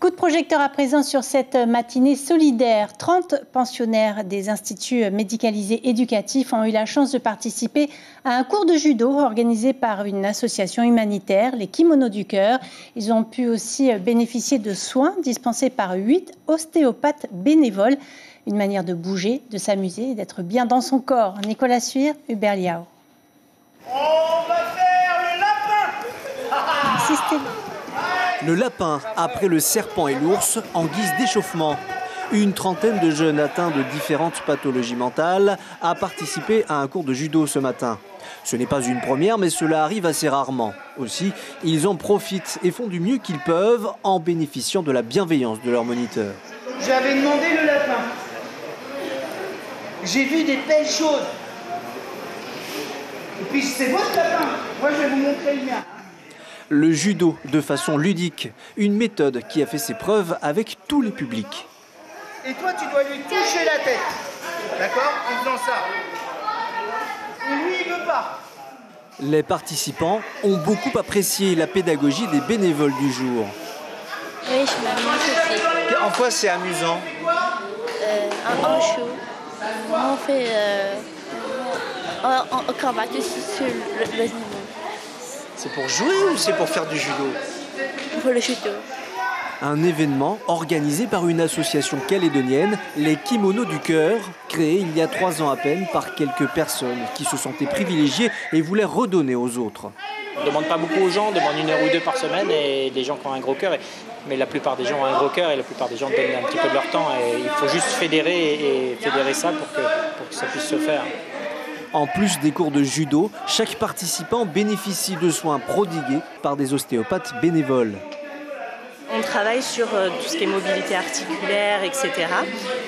Coup de projecteur à présent sur cette matinée solidaire. 30 pensionnaires des instituts médicalisés éducatifs ont eu la chance de participer à un cours de judo organisé par une association humanitaire, les Kimonos du Cœur. Ils ont pu aussi bénéficier de soins dispensés par 8 ostéopathes bénévoles. Une manière de bouger, de s'amuser et d'être bien dans son corps. Nicolas Suire, Hubert Liao. On va faire le lapin. Assistez. Le lapin, après le serpent et l'ours, en guise d'échauffement. Une trentaine de jeunes atteints de différentes pathologies mentales a participé à un cours de judo ce matin. Ce n'est pas une première, mais cela arrive assez rarement. Aussi, ils en profitent et font du mieux qu'ils peuvent en bénéficiant de la bienveillance de leur moniteur. J'avais demandé le lapin. J'ai vu des pelles chaudes. Et puis c'est votre lapin. Moi je vais vous montrer le mien. Le judo de façon ludique, une méthode qui a fait ses preuves avec tous les publics. Et toi tu dois lui toucher la tête, d'accord, en faisant ça. Et lui il veut pas. Les participants ont beaucoup apprécié la pédagogie des bénévoles du jour. Oui, je m'amuse aussi. En quoi c'est amusant? En show. On fait... on combat aussi sur le niveau. C'est pour jouer ou c'est pour faire du judo? Pour le judo. Un événement organisé par une association calédonienne, les Kimonos du Cœur, créé il y a 3 ans à peine par quelques personnes qui se sentaient privilégiées et voulaient redonner aux autres. On ne demande pas beaucoup aux gens, on demande 1 heure ou 2 par semaine et des gens qui ont un gros cœur. Mais la plupart des gens ont un gros cœur et la plupart des gens donnent un petit peu de leur temps. Et il faut juste fédérer ça pour que ça puisse se faire. En plus des cours de judo, chaque participant bénéficie de soins prodigués par des ostéopathes bénévoles. On travaille sur tout ce qui est mobilité articulaire, etc.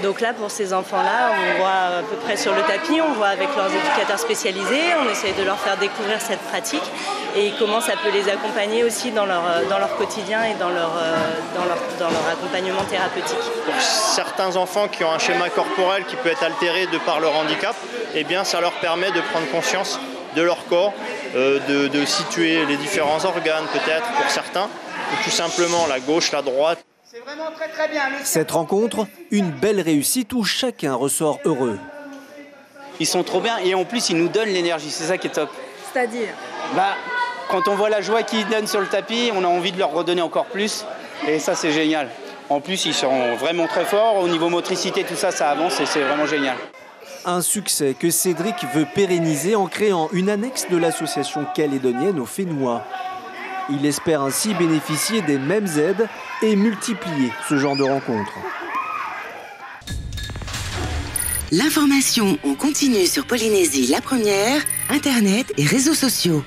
Donc là, pour ces enfants-là, on voit à peu près sur le tapis, on voit avec leurs éducateurs spécialisés, on essaye de leur faire découvrir cette pratique et comment ça peut les accompagner aussi dans leur quotidien et dans leur accompagnement thérapeutique. Pour certains enfants qui ont un schéma corporel qui peut être altéré de par leur handicap, eh bien, ça leur permet de prendre conscience de leur corps, de situer les différents organes peut-être pour certains, ou tout simplement la gauche, la droite. C'est vraiment très très bien. Cette rencontre, une belle réussite où chacun ressort heureux. Ils sont trop bien et en plus ils nous donnent l'énergie, c'est ça qui est top. C'est-à-dire quand on voit la joie qu'ils donnent sur le tapis, on a envie de leur redonner encore plus et ça c'est génial. En plus ils sont vraiment très forts, au niveau motricité tout ça, ça avance et c'est vraiment génial. Un succès que Cédric veut pérenniser en créant une annexe de l'association calédonienne au Fénois. Il espère ainsi bénéficier des mêmes aides et multiplier ce genre de rencontres. L'information en continu sur Polynésie la première, Internet et réseaux sociaux.